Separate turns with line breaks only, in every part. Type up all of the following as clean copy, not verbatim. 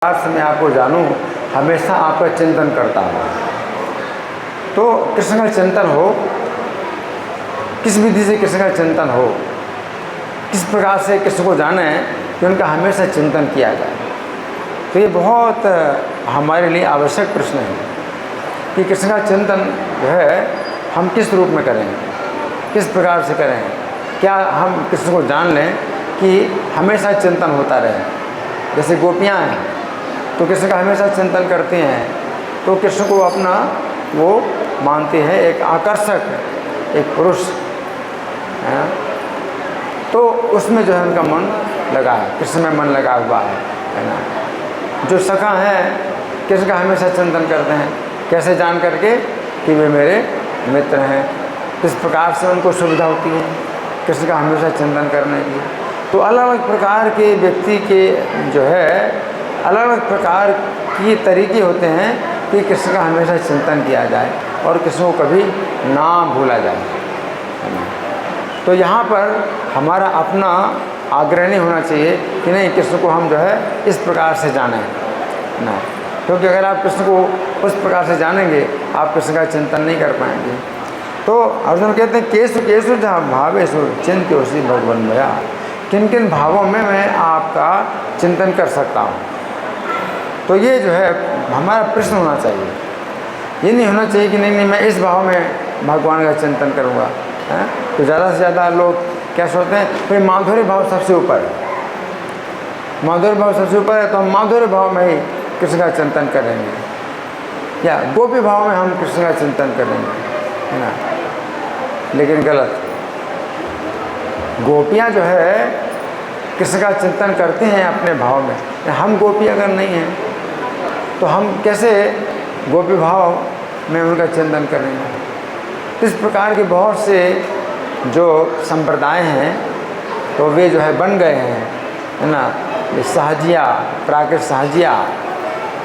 प्रकार से मैं आपको जानूं, हमेशा आपका चिंतन करता हूँ। तो कृष्ण का चिंतन हो, किस विधि से कृष्ण का चिंतन हो, किस प्रकार से कृष्ण को जाने कि उनका हमेशा चिंतन किया जाए। तो ये बहुत हमारे लिए आवश्यक प्रश्न है कि कृष्ण का चिंतन जो है हम किस रूप में करें, किस प्रकार से करें। क्या हम कृष्ण को जान लें कि हमेशा चिंतन होता रहे। जैसे गोपियाँ हैं तो कृष्ण का हमेशा चिंतन करती हैं, तो कृष्ण को अपना वो मानती है, एक आकर्षक, एक पुरुष है। तो उसमें जो है उनका मन लगा है, कृष्ण में मन लगा हुआ है ना। जो सखा हैं कृष्ण का हमेशा चिंतन करते हैं, कैसे जान करके कि वे मेरे मित्र हैं। किस प्रकार से उनको सुविधा होती है कृष्ण का हमेशा चिंतन करने की। तो अलग अलग प्रकार के व्यक्ति के जो है अलग अलग प्रकार की तरीके होते हैं कि कृष्ण का हमेशा चिंतन किया जाए और कृष्ण को कभी ना भूला जाए। तो यहाँ पर हमारा अपना आग्रह नहीं होना चाहिए कि नहीं कृष्ण को हम जो है इस प्रकार से जानें ना, क्योंकि अगर आप कृष्ण को उस प्रकार से जानेंगे आप कृष्ण का चिंतन नहीं कर पाएंगे। तो अर्जुन कहते हैं केसु केसु जहाँ भावेषु चिंत्योषि भगवन् मया, किन किन भावों में मैं आपका चिंतन कर सकता हूँ। तो ये जो है हमारा प्रश्न होना चाहिए। ये नहीं होना चाहिए कि नहीं मैं इस भाव में भगवान का चिंतन करूँगा। तो ज़्यादा से ज़्यादा लोग क्या सोचते हैं भाई माधुर्य भाव सबसे ऊपर है, माधुर्य भाव सबसे ऊपर है तो हम माधुर्य भाव में ही कृष्ण का चिंतन करेंगे, या गोपी भाव में हम कृष्ण का चिंतन करेंगे, है ना। लेकिन गलत। गोपियाँ जो है कृष्ण का चिंतन करते हैं अपने भाव में। हम गोपी अगर नहीं हैं तो हम कैसे गोपी भाव में उनका चिंतन करेंगे। इस प्रकार के बहुत से जो संप्रदाय हैं तो वे जो है बन गए हैं, है ना। ये सहजिया, प्राकृत सहजिया,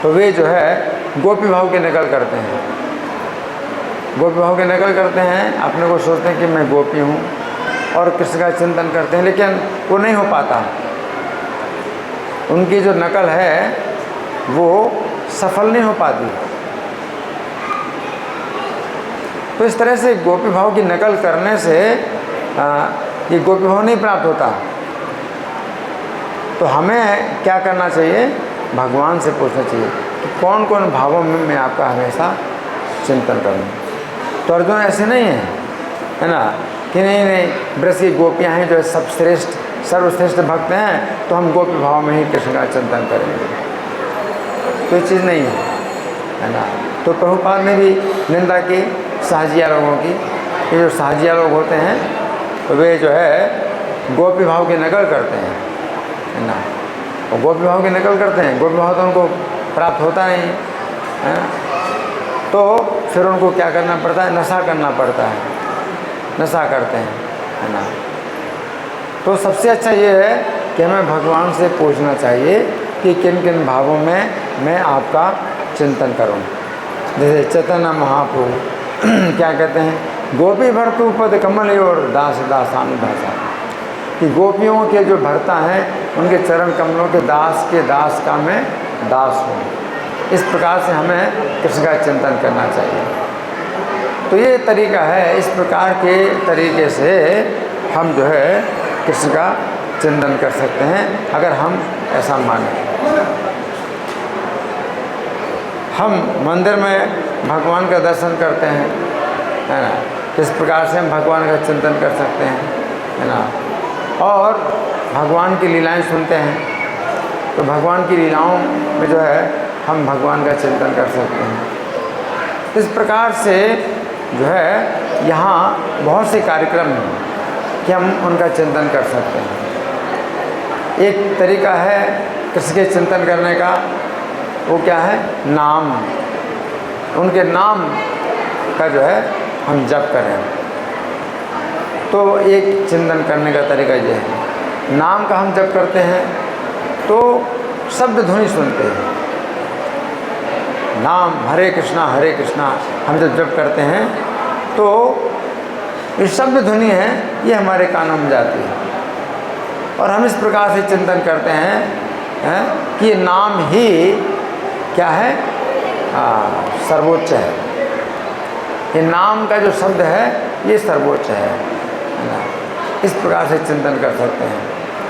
तो वे जो है गोपी भाव की नकल करते हैं, गोपी भाव की नकल करते हैं। अपने को सोचते हैं कि मैं गोपी हूँ और कृष्ण का चिंतन करते हैं, लेकिन वो नहीं हो पाता। उनकी जो नकल है वो सफल नहीं हो पाती। तो इस तरह से गोपी भाव की नकल करने से ये गोपी भाव नहीं प्राप्त होता। तो हमें क्या करना चाहिए, भगवान से पूछना चाहिए कि कौन कौन भावों में मैं आपका हमेशा चिंतन करूँ। तो अर्जुन ऐसे नहीं है ना कि नहीं ब्रज की गोपियाँ हैं जो सब श्रेष्ठ सर्वश्रेष्ठ भक्त हैं तो हम गोपी भाव में ही कृष्ण का चिंतन करेंगे। कोई चीज़ नहीं है ना। तो प्रभुपाद ने भी निंदा की सहजिया लोगों की। ये जो सहजिया लोग होते हैं तो वे जो है गोपी भाव की नकल करते हैं, है ना। और गोपी भाव की नकल करते हैं, गोपी भाव तो उनको प्राप्त होता नहीं है, तो फिर उनको क्या करना पड़ता है, नशा करना पड़ता है, नशा करते हैं, है ना। तो सबसे अच्छा ये है कि हमें भगवान से पूछना चाहिए कि किन किन भावों में मैं आपका चिंतन करूं। जैसे चैतन्य महाप्रभु क्या कहते हैं, गोपी भर्तु पद कमल और दास दासानुदासा, कि गोपियों के जो भर्ता हैं उनके चरण कमलों के दास के दास का मैं दास हूँ। इस प्रकार से हमें कृष्ण का चिंतन करना चाहिए। तो ये तरीका है, इस प्रकार के तरीके से हम जो है कृष्ण का चिंतन कर सकते हैं अगर हम ऐसा मानें। हम मंदिर में भगवान का दर्शन करते हैं, है ना, किस प्रकार से हम भगवान का चिंतन कर सकते हैं, है ना। और भगवान की लीलाएं सुनते हैं तो भगवान की लीलाओं में जो है हम भगवान का चिंतन कर सकते हैं। इस प्रकार से जो है यहाँ बहुत से कार्यक्रम हैं कि हम उनका चिंतन कर सकते हैं। एक तरीका है कृष्ण के चिंतन करने का, वो क्या है, नाम। उनके नाम का जो है हम जप करें। तो एक चिंतन करने का तरीका ये है, नाम का हम जप करते हैं तो शब्द ध्वनि सुनते हैं। नाम हरे कृष्णा हम जब जप करते हैं तो ये शब्द ध्वनि है, ये हमारे कानों में जाती है और हम इस प्रकार से चिंतन करते हैं हैं कि ये नाम ही क्या है, सर्वोच्च है। ये नाम का जो शब्द है ये सर्वोच्च है ना। इस प्रकार से चिंतन कर सकते हैं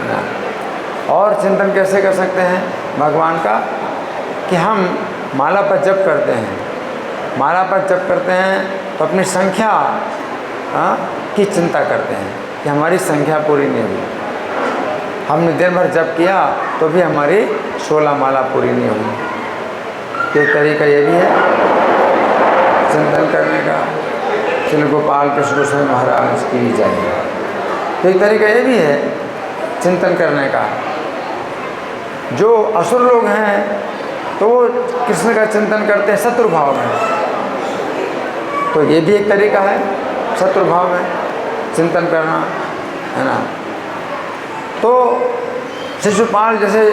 ना। और चिंतन कैसे कर सकते हैं भगवान का, कि हम माला पर जप करते हैं, माला पर जप करते हैं तो अपनी संख्या की चिंता करते हैं कि हमारी संख्या पूरी नहीं हुई। हमने दिन भर जप किया तो भी हमारी 16 माला पूरी नहीं हुई। तो एक तरीका ये भी है चिंतन करने का। श्री गोपाल कृष्ण गोस्वामी महाराज की जय। तो एक तरीका ये भी है चिंतन करने का। जो असुर लोग हैं तो वो कृष्ण का चिंतन करते हैं शत्रु भाव में, तो ये भी एक तरीका है शत्रु भाव में चिंतन करना, है ना। तो शिशुपाल जैसे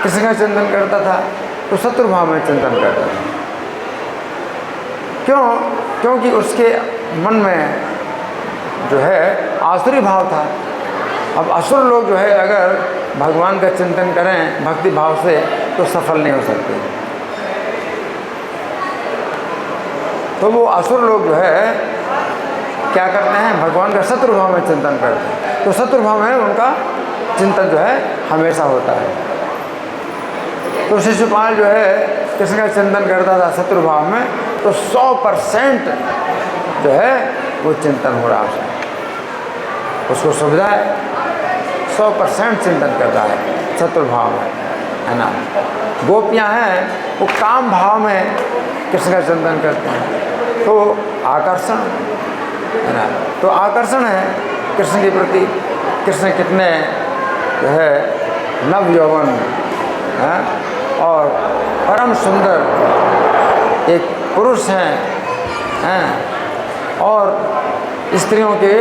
कृष्ण का चिंतन करता था तो शत्रु भाव में चिंतन करता था। क्यों? क्योंकि उसके मन में जो है आसुरी भाव था। अब असुर लोग जो है अगर भगवान का चिंतन करें भक्ति भाव से तो सफल नहीं हो सकते। तो वो असुर लोग जो है क्या करते हैं, भगवान का शत्रु भाव में चिंतन करते हैं। तो शत्रु भाव में उनका चिंतन जो है हमेशा होता है। तो शिशुपाल जो है कृष्ण का चिंतन करता था शत्रु भाव में, तो 100% जो है वो चिंतन हो रहा है, उसको सुविधा है, 100% चिंतन कर रहा है शत्रु भाव में, है ना। गोपियाँ हैं वो काम भाव में कृष्ण का चिंतन करते हैं, तो आकर्षण, है ना। तो आकर्षण है कृष्ण के प्रति। कृष्ण कितने जो है नव यौवन हैं और परम सुंदर एक पुरुष हैं और स्त्रियों के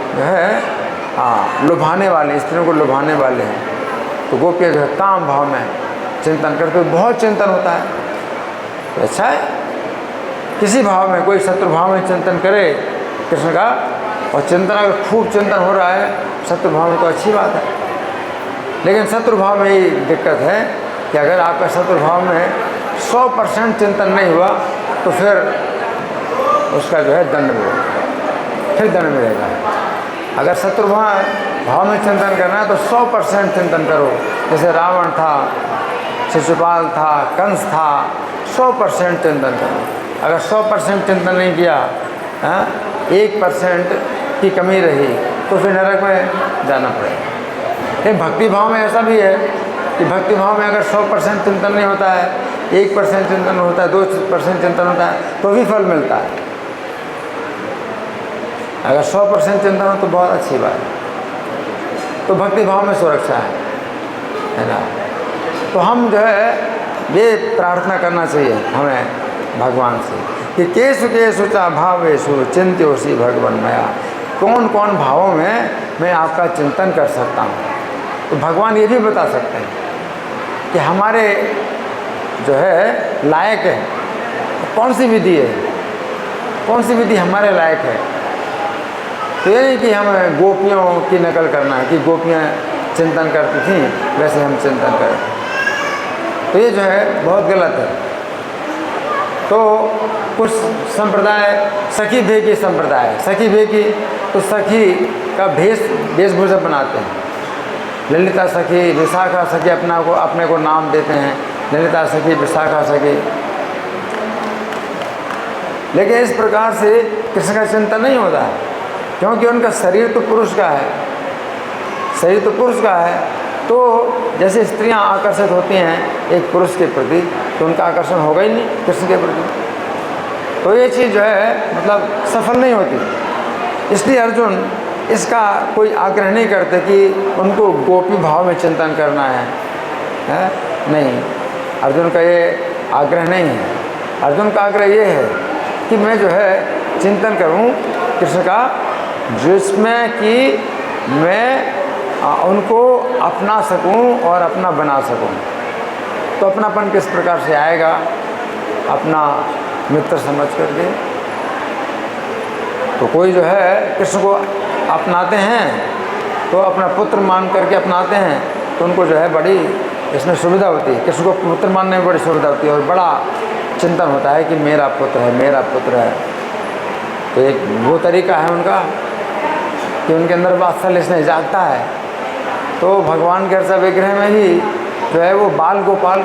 जो है लुभाने वाले, स्त्रियों को लुभाने वाले हैं। तो गोपियाँ जो है काम भाव में चिंतन करते, बहुत चिंतन होता है। तो अच्छा है किसी भाव में, कोई शत्रु भाव में चिंतन करे कृष्ण का, और चिंतन अगर खूब चिंतन हो रहा है शत्रु भाव में तो अच्छी बात है। लेकिन शत्रु भाव में ही दिक्कत है कि अगर आपका शत्रु भाव में 100% चिंतन नहीं हुआ तो फिर उसका जो है दंड मिलेगा, फिर दंड मिलेगा। अगर शत्रु भाव में चिंतन करना है तो 100% चिंतन करो। जैसे रावण था, शिशुपाल था, कंस था, 100% चिंतन करो। अगर 100% चिंतन नहीं किया, 1% की कमी रही तो फिर नरक में जाना पड़ेगा। लेकिन भक्ति भाव में ऐसा भी है कि भक्ति भाव में अगर 100% चिंतन नहीं होता है, 1% चिंतन होता है, 2% चिंतन होता है तो भी फल मिलता है। अगर 100% चिंतन हो तो बहुत अच्छी बात है। तो भक्ति भाव में सुरक्षा है ना। तो हम जो है ये प्रार्थना करना चाहिए हमें भगवान से कि केसु केसु चा भावेषु चिंत्योषि भगवन मया। कौन कौन भावों में मैं आपका चिंतन कर सकता हूँ। तो भगवान ये भी बता सकते हैं कि हमारे जो है लायक है, कौन सी विधि है, कौन सी विधि हमारे लायक है। तो ये नहीं कि हमें गोपियों की नकल करना है कि गोपियाँ चिंतन करती थीं वैसे हम चिंतन करें, तो ये जो है बहुत गलत है। तो कुछ संप्रदाय सखी भेगी संप्रदाय, सखी भेगी तो सखी का वेशभूषा बनाते हैं। ललिता सखी, विशाखा सखी अपने को नाम देते हैं, ललिता सखी, विशाखा सखी। लेकिन इस प्रकार से कृष्ण का चिंतन नहीं होता है, क्योंकि उनका शरीर तो पुरुष का है, शरीर तो पुरुष का है। तो जैसे स्त्रियां आकर्षित होती हैं एक पुरुष के प्रति, तो उनका आकर्षण होगा ही नहीं कृष्ण के प्रति। तो ये चीज़ जो है मतलब सफल नहीं होती। इसलिए अर्जुन इसका कोई आग्रह नहीं करते कि उनको गोपी भाव में चिंतन करना है? नहीं, अर्जुन का ये आग्रह नहीं है। अर्जुन का आग्रह ये है कि मैं जो है चिंतन करूं कृष्ण का, जिसमें कि मैं उनको अपना सकूं और अपना बना सकूं। तो अपनापन किस प्रकार से आएगा? अपना मित्र समझ करके। तो कोई जो है कृष्ण को अपनाते हैं तो अपना पुत्र मान करके अपनाते हैं, तो उनको जो है बड़ी इसमें सुविधा होती है, किसी को पुत्र मानने में बड़ी सुविधा होती है और बड़ा चिंतन होता है कि मेरा पुत्र है, मेरा पुत्र है। तो एक वो तरीका है उनका कि उनके अंदर वात्सल्य स्नेह जागता है। तो भगवान के अर्चा विग्रह में ही जो है वो बाल गोपाल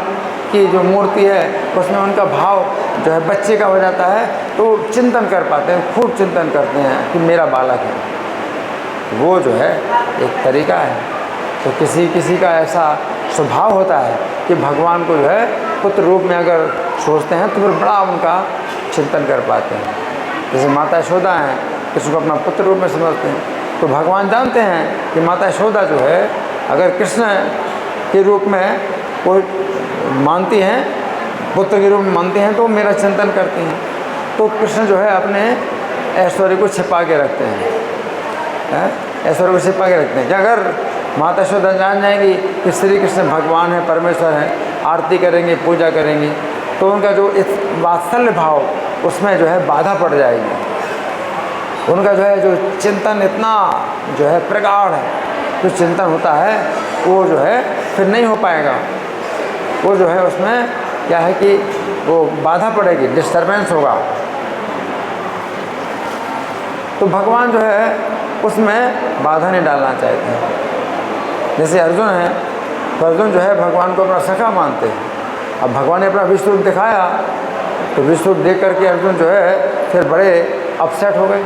की जो मूर्ति है उसमें उनका भाव जो है बच्चे का हो जाता है, तो चिंतन कर पाते हैं, खूब चिंतन करते हैं कि मेरा बालक है। वो जो है एक तरीका है। तो किसी किसी का ऐसा स्वभाव होता है कि भगवान को जो है पुत्र रूप में अगर सोचते हैं तो फिर बड़ा उनका चिंतन कर पाते हैं। जैसे माता यशोदा हैं, किसी को अपना पुत्र रूप में समझते हैं, तो भगवान जानते हैं कि माता यशोदा जो है अगर कृष्ण के रूप में कोई मानती हैं, पुत्र के रूप में मानती हैं, तो मेरा चिंतन करती हैं। तो कृष्ण जो है अपने ऐश्वर्य को छिपा के रखते हैं, ऐश्वर्य को छिपा के रखते हैं कि अगर माता यशोदा जान जाएंगी कि श्री कृष्ण भगवान है, परमेश्वर है, आरती करेंगे, पूजा करेंगे, तो उनका जो इस वात्सल्य भाव उसमें जो है बाधा पड़ जाएगी। उनका जो है जो चिंतन इतना जो है प्रगाढ़ है, जो चिंतन होता है वो जो है फिर नहीं हो पाएगा। वो जो है उसमें क्या है कि वो बाधा पड़ेगी, डिस्टर्बेंस होगा। तो भगवान जो है उसमें बाधा नहीं डालना चाहते हैं। जैसे अर्जुन है, तो अर्जुन जो है भगवान को अपना सखा मानते हैं। अब भगवान ने अपना विश्व रूप दिखाया, तो विश्व रूप देख करके अर्जुन जो है फिर बड़े अपसेट हो गए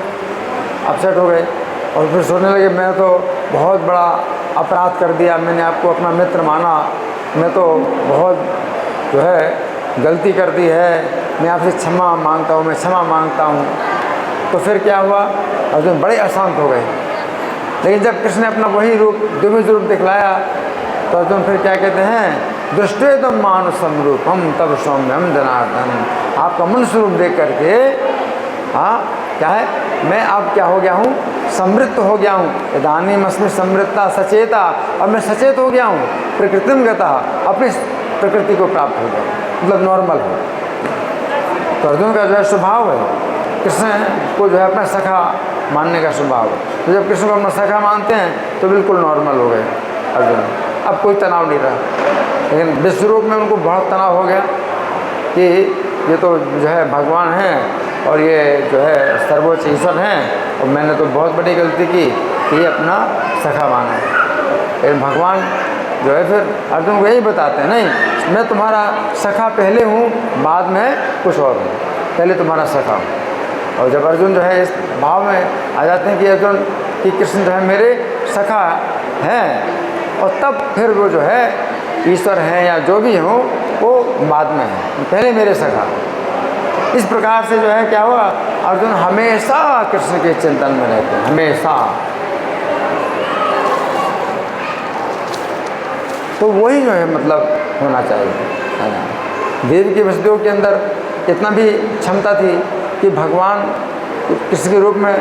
और फिर सोचने लगे मैं तो बहुत बड़ा अपराध कर दिया, मैंने आपको अपना मित्र माना, मैं तो बहुत जो है गलती कर दी है, मैं आपसे क्षमा मांगता हूँ, मैं क्षमा मांगता हूँ। तो फिर क्या हुआ, अर्जुन बड़े अशांत हो गए। लेकिन जब कृष्ण ने अपना वही रूप द्विभुज रूप दिखलाया, तो अर्जुन फिर क्या कहते हैं, दृष्टेतम मानुषम रूपम तब सौम्यम जनार्दन। आपका मनुष्य रूप देख करके क्या है, मैं अब क्या हो गया हूँ, समृद्ध हो गया हूँ। इदानीम अस्मि समृद्धता सचेता, अब मैं सचेत हो गया हूँ। प्रकृतिम गता, अपनी प्रकृति को प्राप्त हो गया, मतलब नॉर्मल हो। तो अर्जुन का जो है स्वभाव है कृष्ण को जो है अपना सखा मानने का स्वभाव है। तो जब कृष्ण को अपना सखा मानते हैं तो बिल्कुल नॉर्मल हो गए अर्जुन, अब कोई तनाव नहीं रहा। लेकिन विश्व रूप में उनको बहुत तनाव हो गया कि ये तो जो है भगवान हैं और ये जो है सर्वोच्च ईश्वर हैं, और मैंने तो बहुत बड़ी गलती की कि ये अपना सखा माना है। लेकिन भगवान जो है फिर अर्जुन को यही बताते हैं, नहीं मैं तुम्हारा सखा पहले हूँ, बाद में कुछ और हूँ, पहले तुम्हारा सखा हूँ। और जब अर्जुन जो है इस भाव में आ जाते हैं कि अर्जुन कि कृष्ण जो है मेरे सखा हैं, और तब फिर वो जो है ईश्वर हैं या जो भी हो वो बाद में है, पहले मेरे सखा। इस प्रकार से जो है क्या हुआ, अर्जुन हमेशा कृष्ण के चिंतन में रहते हैं, हमेशा। तो वही जो है मतलब होना चाहिए, है ना। देव की वसुदेव के अंदर इतना भी क्षमता थी कि भगवान कृष्ण के रूप में,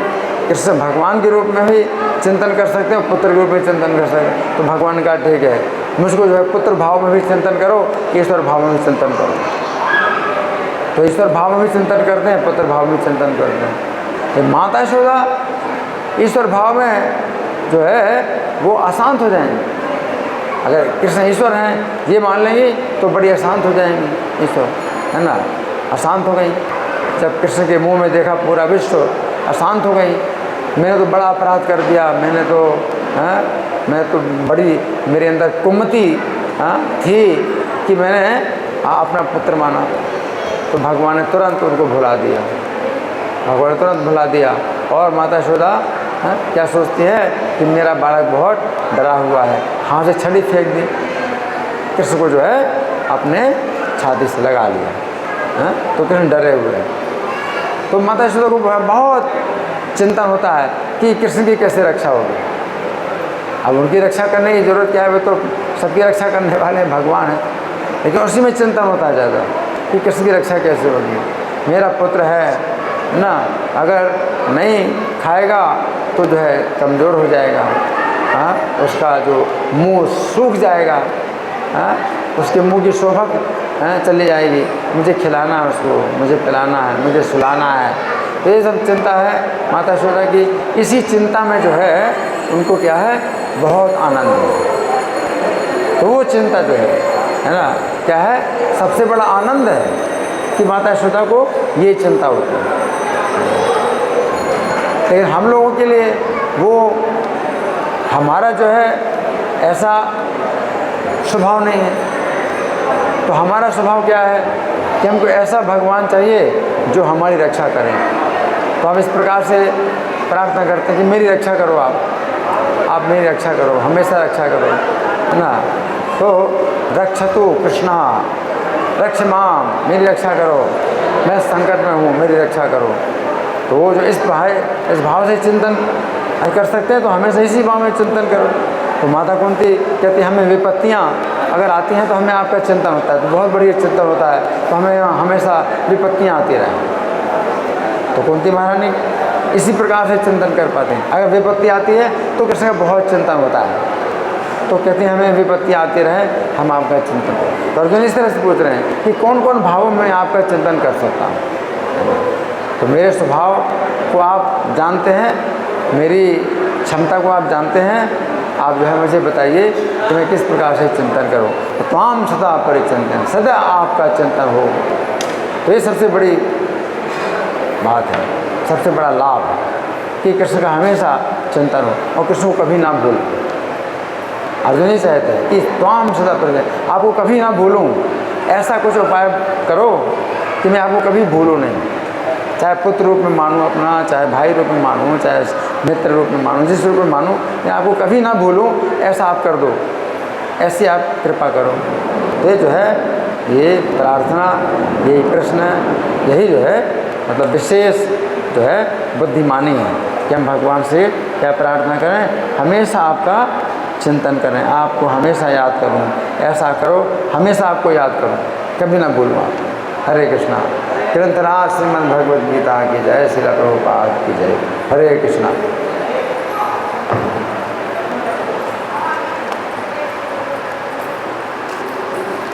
कृष्ण भगवान के रूप में भी चिंतन कर सकते हैं, पुत्र के रूप में चिंतन कर सकते हैं। तो भगवान ने कहा ठीक है, मुझको जो है पुत्र भाव में भी चिंतन करो, ईश्वर भाव में भी चिंतन करो। तो ईश्वर भाव में भी चिंतन करते हैं, पुत्र भाव में भी चिंतन करते हैं। तो माता यशोदा ईश्वर भाव में जो है वो अशांत हो जाएंगे। अगर कृष्ण ईश्वर हैं ये मान लेंगे तो बड़ी अशांत हो जाएंगी ईश्वर, है ना। अशांत हो गई, जब कृष्ण के मुंह में देखा पूरा विश्व, अशांत हो गई। मैंने तो बड़ा अपराध कर दिया, मैंने तो मैं तो बड़ी मेरे अंदर कुमति थी कि मैंने अपना पुत्र माना। तो भगवान ने तुरंत उनको भुला दिया, भगवान ने तुरंत भुला दिया। और माता यशोदा क्या सोचती है कि मेरा बालक बहुत डरा हुआ है, हाथ से छड़ी फेंक दी, कृष्ण को जो है अपने छाती से लगा लिया। तो कृष्ण डरे हुए हैं। तो माता यशोदा को बहुत चिंतन होता है कि कृष्ण की कैसे रक्षा होगी। अब उनकी रक्षा करने की ज़रूरत क्या है, वे तो सबकी रक्षा करने वाले भगवान हैं। लेकिन उसी में चिंतन होता है ज़्यादा कि कृष्ण की रक्षा कैसे होगी। मेरा पुत्र है ना, अगर नहीं खाएगा तो जो है कमज़ोर हो जाएगा, उसका जो मुंह सूख जाएगा, उसके मुंह की शोभा चली जाएगी। मुझे खिलाना है उसको, मुझे पिलाना है, मुझे सुलाना है। तो ये सब चिंता है माता यशोदा की। इसी चिंता में जो है उनको क्या है, बहुत आनंद है। तो वो चिंता जो है ना, क्या है, सबसे बड़ा आनंद है कि माता यशोदा को ये चिंता होती है। लेकिन हम लोगों के लिए वो हमारा जो है ऐसा स्वभाव नहीं है। तो हमारा स्वभाव क्या है कि हमको ऐसा भगवान चाहिए जो हमारी रक्षा करें। तो हम इस प्रकार से प्रार्थना करते हैं कि मेरी रक्षा करो, आप मेरी रक्षा करो, हमेशा रक्षा करो, है ना। तो रक्षतु कृष्णा रक्ष माम, मेरी रक्षा करो, मैं संकट में हूँ, मेरी रक्षा करो। तो वो जो इस भाव से चिंतन कर सकते हैं, तो हमेशा इसी भाव में चिंतन करो। तो माता कुंती कहती हमें विपत्तियाँ अगर आती हैं तो हमें आपका चिंतन होता है, तो बहुत बढ़िया चिंतन होता है, तो हमें हमेशा विपत्तियाँ आती रहें। तो कुंती महारानी इसी प्रकार से चिंतन कर पाते हैं। अगर विपत्ति आती है तो कृष्ण का बहुत चिंतन होता है, तो कहते हैं हमें विपत्ति आती रहे, हम आपका चिंतन करें। तो अर्जुन इस तरह से पूछ रहे हैं कि कौन कौन भावों में आपका चिंतन कर सकता हूँ। तो मेरे स्वभाव को आप जानते हैं, मेरी क्षमता को आप जानते हैं, आप जो है मुझे बताइए कि मैं किस प्रकार से चिंतन करूँ। तो त्वाम सदा परिचिंतन, सदा आपका चिंतन हो। तो ये सबसे बड़ी बात है, सबसे बड़ा लाभ है कि कृष्ण का हमेशा चिंतन हो और कृष्ण को कभी ना भूल। अर्जुन ही चाहते हैं कि त्वाम सदा परिचिंतन, आपको कभी ना भूलूं। ऐसा कुछ उपाय करो कि मैं आपको कभी भूलूं नहीं, चाहे पुत्र रूप में मानूं अपना, चाहे भाई रूप में मानूं, चाहे मित्र रूप में मानूं, जिस रूप में मानूं, मैं आपको कभी ना भूलूं, ऐसा आप कर दो, ऐसी आप कृपा करो। तो ये जो है ये प्रार्थना, ये कृष्ण, यही जो है मतलब विशेष जो है बुद्धिमानी है कि हम भगवान से क्या प्रार्थना करें, हमेशा आपका चिंतन करें, आपको हमेशा याद करूं, ऐसा करो हमेशा आपको याद करूं, कभी ना भूलूं आप। हरे कृष्णा। निरंतरा श्रीमद् भगवद गीता की जय, श्रील प्रभुपाद की जय। हरे कृष्णा।